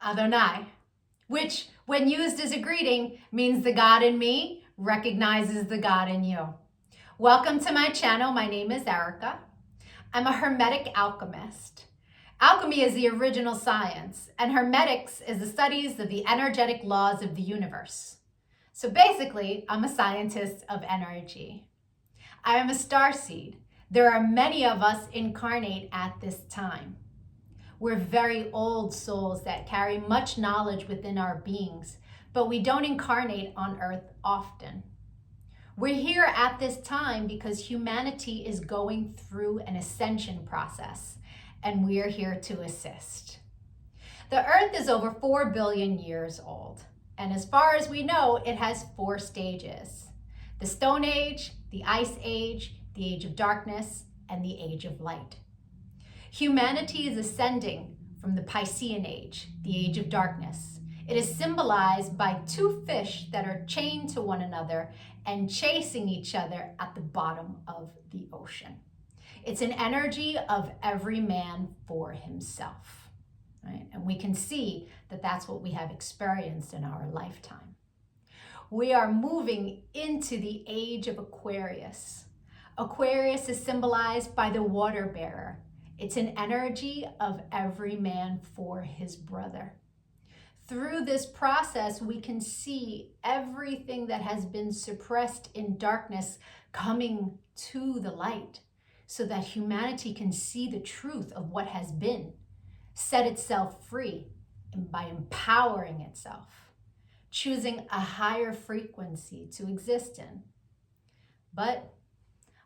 Adonai, which when used as a greeting means the God in me recognizes the God in you. Welcome to my channel. My name is Erica. I'm a Hermetic alchemist. Alchemy is the original science, and Hermetics is the studies of the energetic laws of the universe. So basically, I'm a scientist of energy. I am a starseed. There are many of us incarnate at this time. We're very old souls that carry much knowledge within our beings, but we don't incarnate on Earth often. We're here at this time because humanity is going through an ascension process, and we're here to assist. The Earth is over 4 billion years old, and as far as we know, it has 4 stages: the Stone Age, the Ice Age, the Age of Darkness, and the Age of Light. Humanity is ascending from the Piscean Age, the Age of Darkness. It is symbolized by 2 fish that are chained to one another and chasing each other at the bottom of the ocean. It's an energy of every man for himself, right? And we can see that that's what we have experienced in our lifetime. We are moving into the age of Aquarius. Aquarius is symbolized by the water bearer. It's an energy of every man for his brother. Through this process, we can see everything that has been suppressed in darkness coming to the light so that humanity can see the truth of what has been, set itself free, and by empowering itself, choosing a higher frequency to exist in. But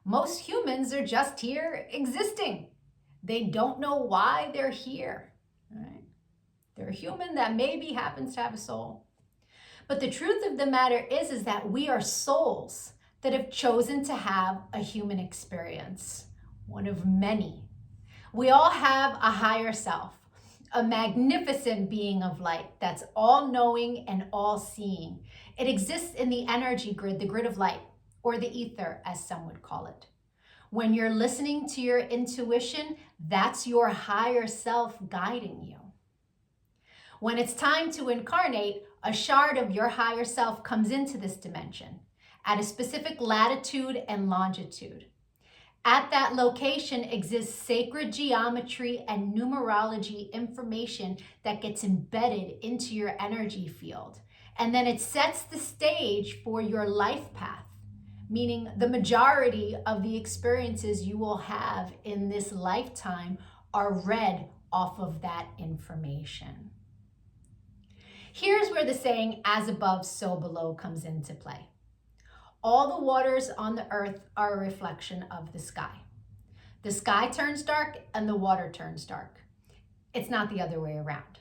most humans are just here existing. They don't know why they're here, right? They're a human that maybe happens to have a soul. But the truth of the matter is that we are souls that have chosen to have a human experience, one of many. We all have a higher self, a magnificent being of light that's all-knowing and all-seeing. It exists in the energy grid, the grid of light, or the ether, as some would call it. When you're listening to your intuition, that's your higher self guiding you. When it's time to incarnate, a shard of your higher self comes into this dimension at a specific latitude and longitude. At that location exists sacred geometry and numerology information that gets embedded into your energy field. And then it sets the stage for your life path, meaning the majority of the experiences you will have in this lifetime are read off of that information. Here's where the saying, as above, so below, comes into play. All the waters on the earth are a reflection of the sky. The sky turns dark and the water turns dark. It's not the other way around.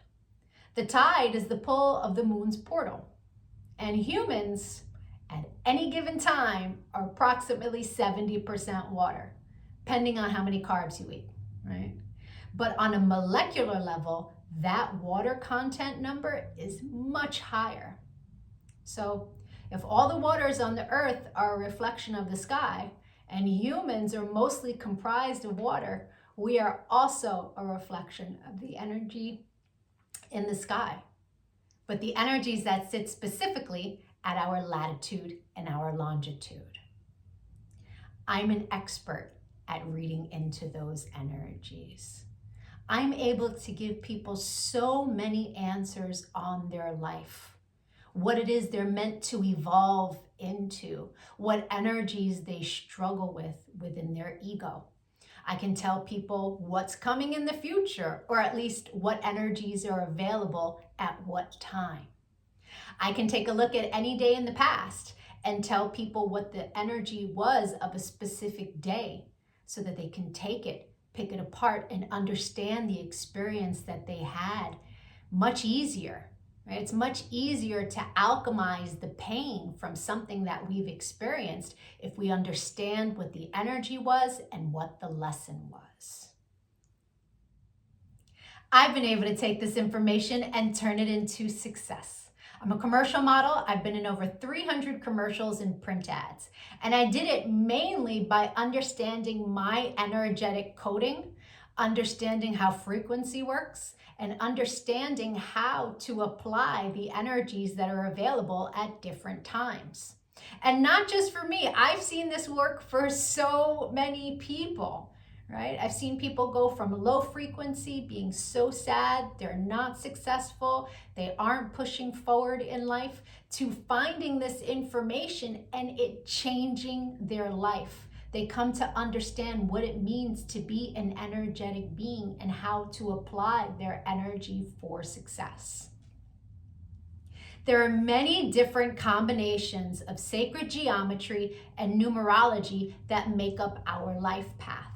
The tide is the pull of the moon's portal, and humans at any given time are approximately 70% water, depending on how many carbs you eat, right? But on a molecular level, that water content number is much higher. So if all the waters on the earth are a reflection of the sky, and humans are mostly comprised of water, we are also a reflection of the energy in the sky. But the energies that sit specifically at our latitude and our longitude. I'm an expert at reading into those energies. I'm able to give people so many answers on their life, what it is they're meant to evolve into, what energies they struggle with within their ego. I can tell people what's coming in the future, or at least what energies are available at what time. I can take a look at any day in the past and tell people what the energy was of a specific day so that they can take it, pick it apart, and understand the experience that they had much easier, right? It's much easier to alchemize the pain from something that we've experienced if we understand what the energy was and what the lesson was. I've been able to take this information and turn it into success. I'm a commercial model. I've been in over 300 commercials and print ads. And I did it mainly by understanding my energetic coding understanding how frequency works, and understanding how to apply the energies that are available at different times. And not just for me, I've seen this work for so many people, right? I've seen people go from low frequency, being so sad, they're not successful, they aren't pushing forward in life, to finding this information and it changing their life. They come to understand what it means to be an energetic being and how to apply their energy for success. There are many different combinations of sacred geometry and numerology that make up our life path.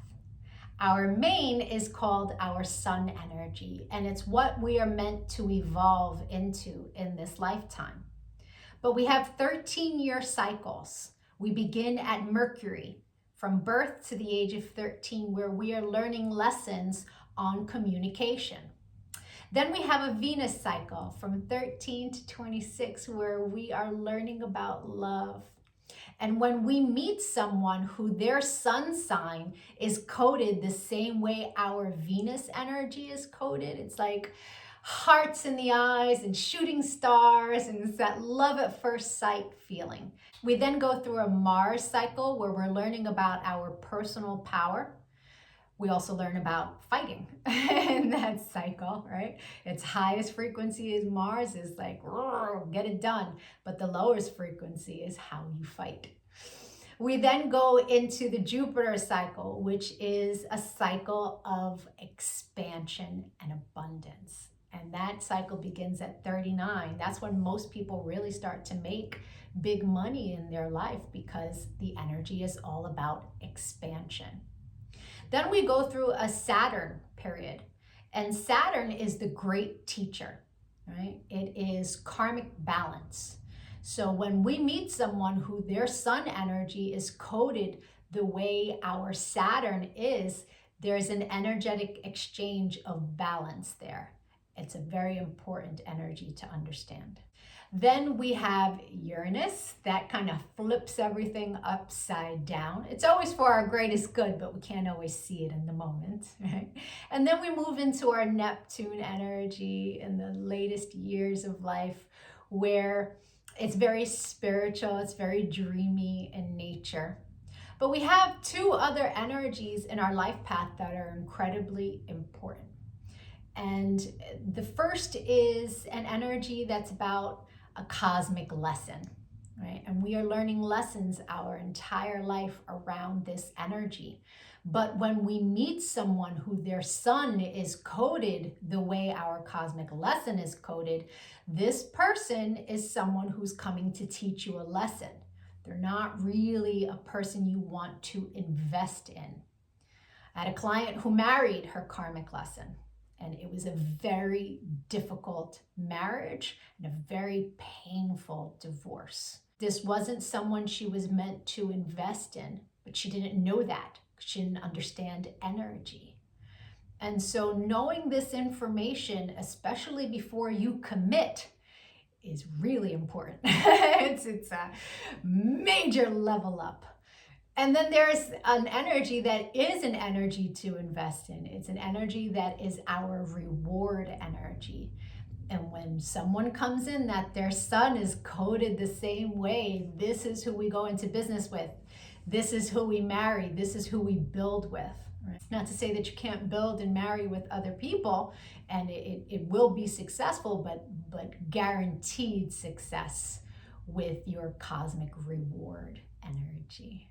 Our main is called our sun energy, and it's what we are meant to evolve into in this lifetime. But we have 13-year cycles. We begin at Mercury, from birth to the age of 13, where we are learning lessons on communication. Then we have a Venus cycle from 13 to 26, where we are learning about love. And when we meet someone who their sun sign is coded the same way our Venus energy is coded, it's like hearts in the eyes and shooting stars, and it's that love at first sight feeling. We then go through a Mars cycle where we're learning about our personal power. We also learn about fighting in that cycle, right? Its highest frequency is Mars, is like, get it done. But the lowest frequency is how you fight. We then go into the Jupiter cycle, which is a cycle of expansion and abundance. And that cycle begins at 39. That's when most people really start to make big money in their life, because the energy is all about expansion. Then we go through a Saturn period, and Saturn is the great teacher, right? It is karmic balance. So when we meet someone who their sun energy is coded the way our Saturn is, there's an energetic exchange of balance there. It's a very important energy to understand. Then we have Uranus, that kind of flips everything upside down. It's always for our greatest good, but we can't always see it in the moment, right? And then we move into our Neptune energy in the latest years of life, where it's very spiritual, it's very dreamy in nature. But we have two other energies in our life path that are incredibly important. And the first is an energy that's about a cosmic lesson, right? And we are learning lessons our entire life around this energy. But when we meet someone who their sun is coded the way our cosmic lesson is coded, this person is someone who's coming to teach you a lesson. They're not really a person you want to invest in. I had a client who married her karmic lesson, and it was a very difficult marriage and a very painful divorce. This wasn't someone she was meant to invest in, but she didn't know that. She didn't understand energy. And so knowing this information, especially before you commit, is really important. it's a major level up. And then there's an energy that is an energy to invest in. It's an energy that is our reward energy. And when someone comes in that their sun is coded the same way, this is who we go into business with. This is who we marry. This is who we build with. Right? Not to say that you can't build and marry with other people, and it will be successful, but guaranteed success with your cosmic reward energy.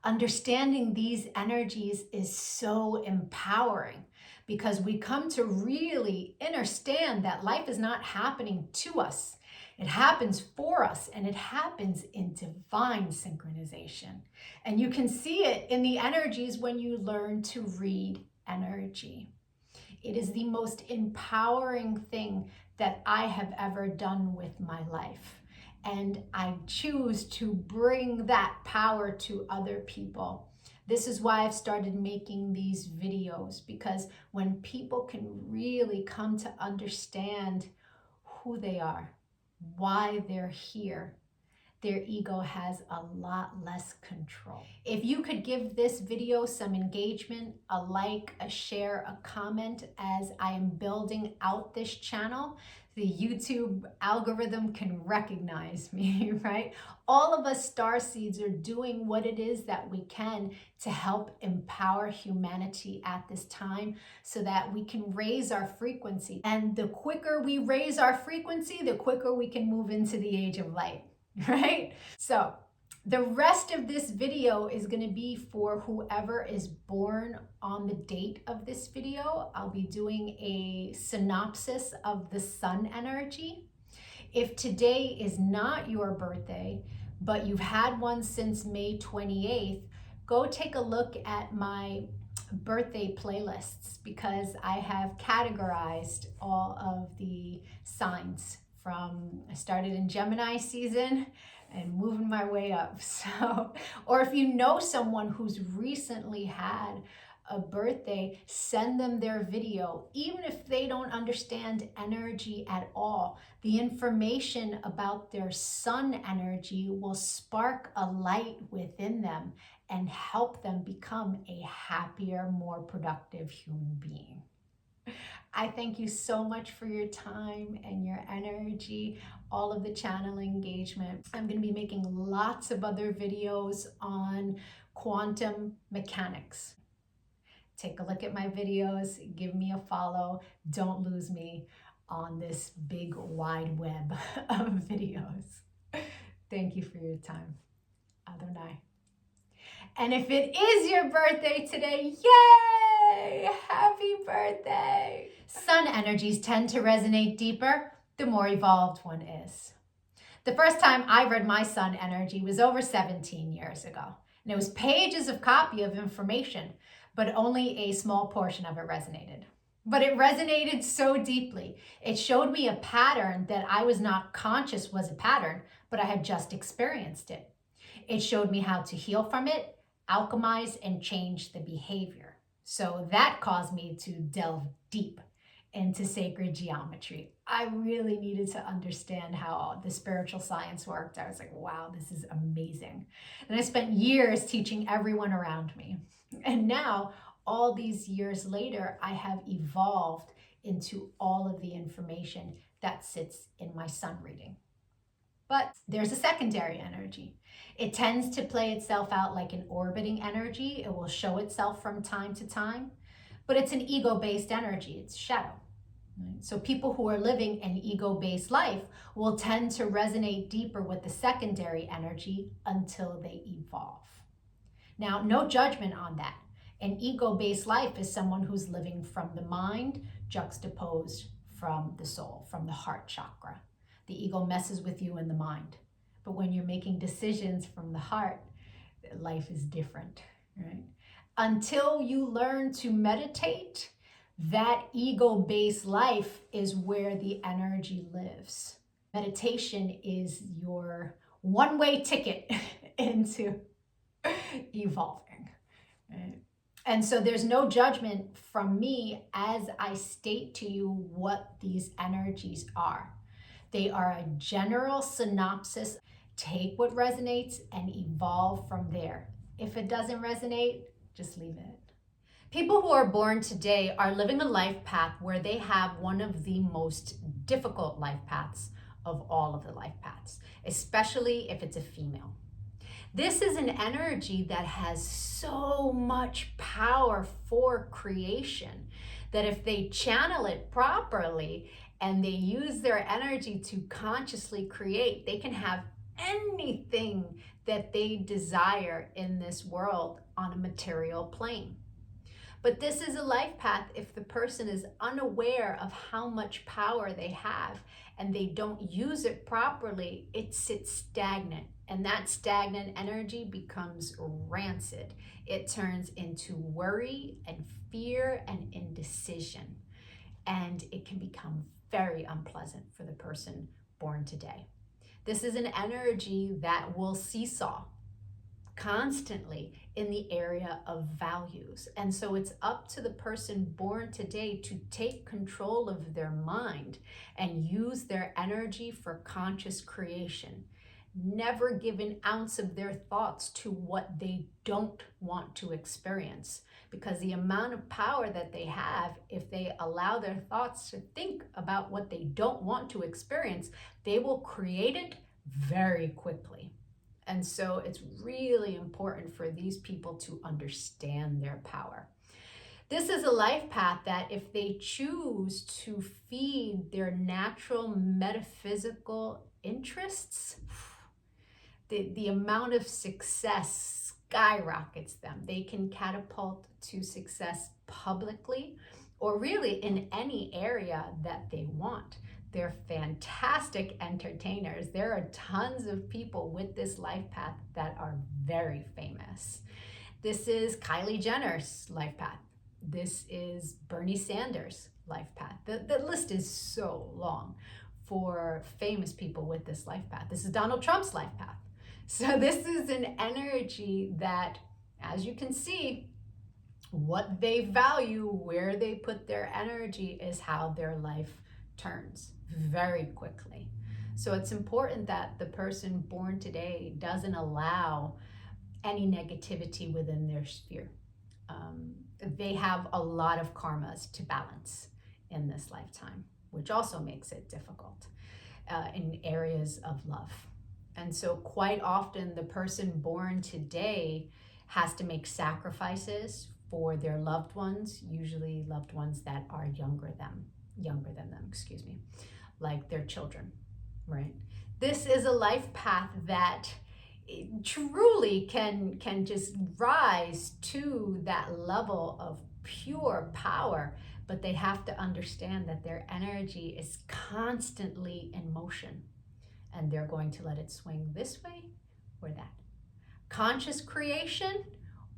Understanding these energies is so empowering, because we come to really understand that life is not happening to us. It happens for us, and it happens in divine synchronization. And you can see it in the energies when you learn to read energy. It is the most empowering thing that I have ever done with my life. And I choose to bring that power to other people. This is why I've started making these videos, because when people can really come to understand who they are, why they're here, their ego has a lot less control. If you could give this video some engagement, a like, a share, a comment, as I am building out this channel, the YouTube algorithm can recognize me, right? All of us starseeds are doing what it is that we can to help empower humanity at this time so that we can raise our frequency. And the quicker we raise our frequency, the quicker we can move into the age of light, right? So the rest of this video is going to be for whoever is born on the date of this video. I'll be doing a synopsis of the sun energy. If today is not your birthday, but you've had one since May 28th, go take a look at my birthday playlists, because I have categorized all of the signs from, I started in Gemini season and moving my way up. So, or if you know someone who's recently had a birthday, send them their video. Even if they don't understand energy at all, the information about their sun energy will spark a light within them and help them become a happier, more productive human being. I thank you so much for your time and your energy, all of the channel engagement. I'm going to be making lots of other videos on quantum mechanics. Take a look at my videos, give me a follow. Don't lose me on this big wide web of videos. Thank you for your time. Adonai. And if it is your birthday today, yay! Happy birthday! Sun energies tend to resonate deeper the more evolved one is. The first time I read my sun energy was over 17 years ago. And it was pages of copy of information, but only a small portion of it resonated. But it resonated so deeply. It showed me a pattern that I was not conscious was a pattern, but I had just experienced it. It showed me how to heal from it, alchemize, and change the behavior. So that caused me to delve deep into sacred geometry. I really needed to understand how the spiritual science worked. I was like, wow, this is amazing. And I spent years teaching everyone around me. And now, all these years later, I have evolved into all of the information that sits in my sun reading. But there's a secondary energy. It tends to play itself out like an orbiting energy. It will show itself from time to time, but it's an ego-based energy. It's shadow. Right? So people who are living an ego-based life will tend to resonate deeper with the secondary energy until they evolve. Now, no judgment on that. An ego-based life is someone who's living from the mind, juxtaposed from the soul, from the heart chakra. The ego messes with you in the mind. But when you're making decisions from the heart, life is different, right? Until you learn to meditate, that ego-based life is where the energy lives. Meditation is your one-way ticket into evolving, right? And so there's no judgment from me as I state to you what these energies are. They are a general synopsis. Take what resonates and evolve from there. If it doesn't resonate, just leave it. People who are born today are living a life path where they have one of the most difficult life paths of all of the life paths, especially if it's a female. This is an energy that has so much power for creation that if they channel it properly and they use their energy to consciously create, they can have anything that they desire in this world on a material plane. But this is a life path if the person is unaware of how much power they have and they don't use it properly, it sits stagnant. And that stagnant energy becomes rancid. It turns into worry and fear and indecision. And it can become very unpleasant for the person born today. This is an energy that will seesaw constantly in the area of values. And so it's up to the person born today to take control of their mind and use their energy for conscious creation. never give an ounce of their thoughts to what they don't want to experience, because the amount of power that they have, if they allow their thoughts to think about what they don't want to experience, they will create it very quickly. And so it's really important for these people to understand their power. This is a life path that if they choose to feed their natural metaphysical interests, the amount of success skyrockets them. They can catapult to success publicly or really in any area that they want. They're fantastic entertainers. There are tons of people with this life path that are very famous. This is Kylie Jenner's life path. This is Bernie Sanders' life path. The list is so long for famous people with this life path. This is Donald Trump's life path. So this is an energy that, as you can see, what they value, where they put their energy is how their life turns very quickly. So it's important that the person born today doesn't allow any negativity within their sphere. They have a lot of karmas to balance in this lifetime, which also makes it difficult in areas of love. And so quite often the person born today has to make sacrifices for their loved ones, usually loved ones that are younger than them, like their children, right? This is a life path that truly can just rise to that level of pure power, but they have to understand that their energy is constantly in motion, and they're going to let it swing this way or that. Conscious creation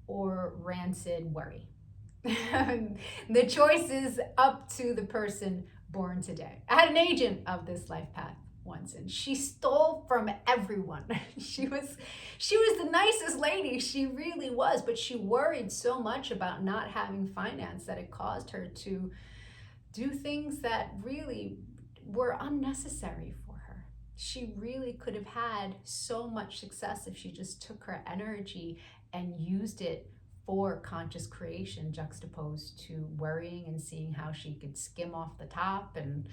or rancid worry. The choice is up to the person born today. I had an agent of this life path once, and she stole from everyone. She was the nicest lady, she really was, but she worried so much about not having finance that it caused her to do things that really were unnecessary for her. She really could have had so much success if she just took her energy and used it for conscious creation, juxtaposed to worrying and seeing how she could skim off the top and,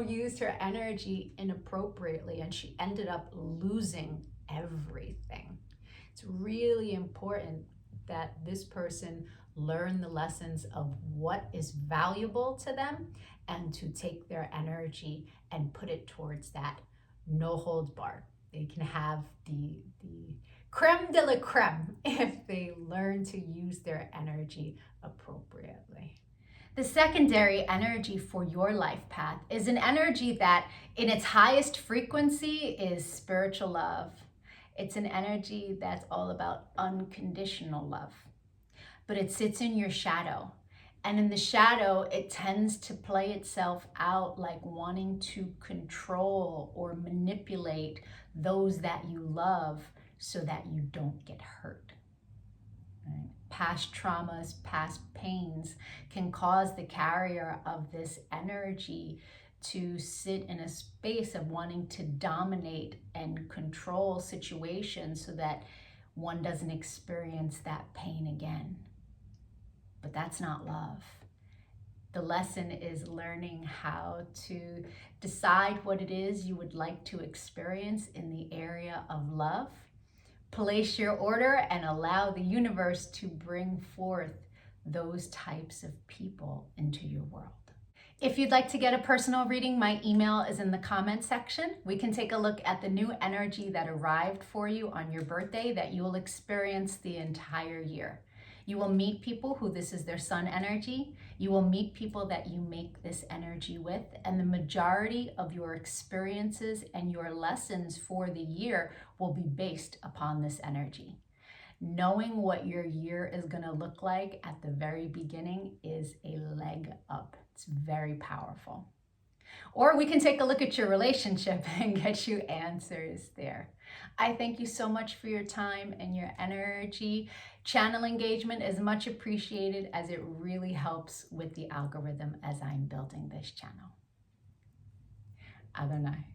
used her energy inappropriately, and she ended up losing everything. It's really important that this person learn the lessons of what is valuable to them and to take their energy and put it towards that no holds barred. They can have the creme de la creme if they learn to use their energy appropriately. The secondary energy for your life path is an energy that in its highest frequency is spiritual love. It's an energy that's all about unconditional love, but it sits in your shadow. And in the shadow, it tends to play itself out like wanting to control or manipulate those that you love so that you don't get hurt. Right? Past traumas, past pains can cause the carrier of this energy to sit in a space of wanting to dominate and control situations so that one doesn't experience that pain again. But that's not love. The lesson is learning how to decide what it is you would like to experience in the area of love. Place your order and allow the universe to bring forth those types of people into your world. If you'd like to get a personal reading, my email is in the comment section. We can take a look at the new energy that arrived for you on your birthday that you will experience the entire year. You will meet people who this is their sun energy. You will meet people that you make this energy with, and the majority of your experiences and your lessons for the year will be based upon this energy. Knowing what your year is going to look like at the very beginning is a leg up. It's very powerful. Or we can take a look at your relationship and get you answers there. I thank you so much for your time and your energy. Channel engagement is much appreciated as it really helps with the algorithm as I'm building this channel. Adonai.